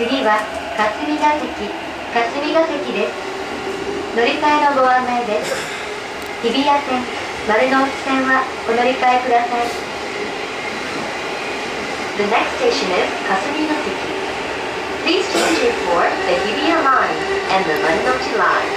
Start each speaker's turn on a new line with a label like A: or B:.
A: 次は霞ヶ関です。乗り換えのご案内です。日比谷線、丸ノ内線はお乗り換えください。The next station is Kasumigaseki. Please change it for the Hibiya line and the Marunouchi line.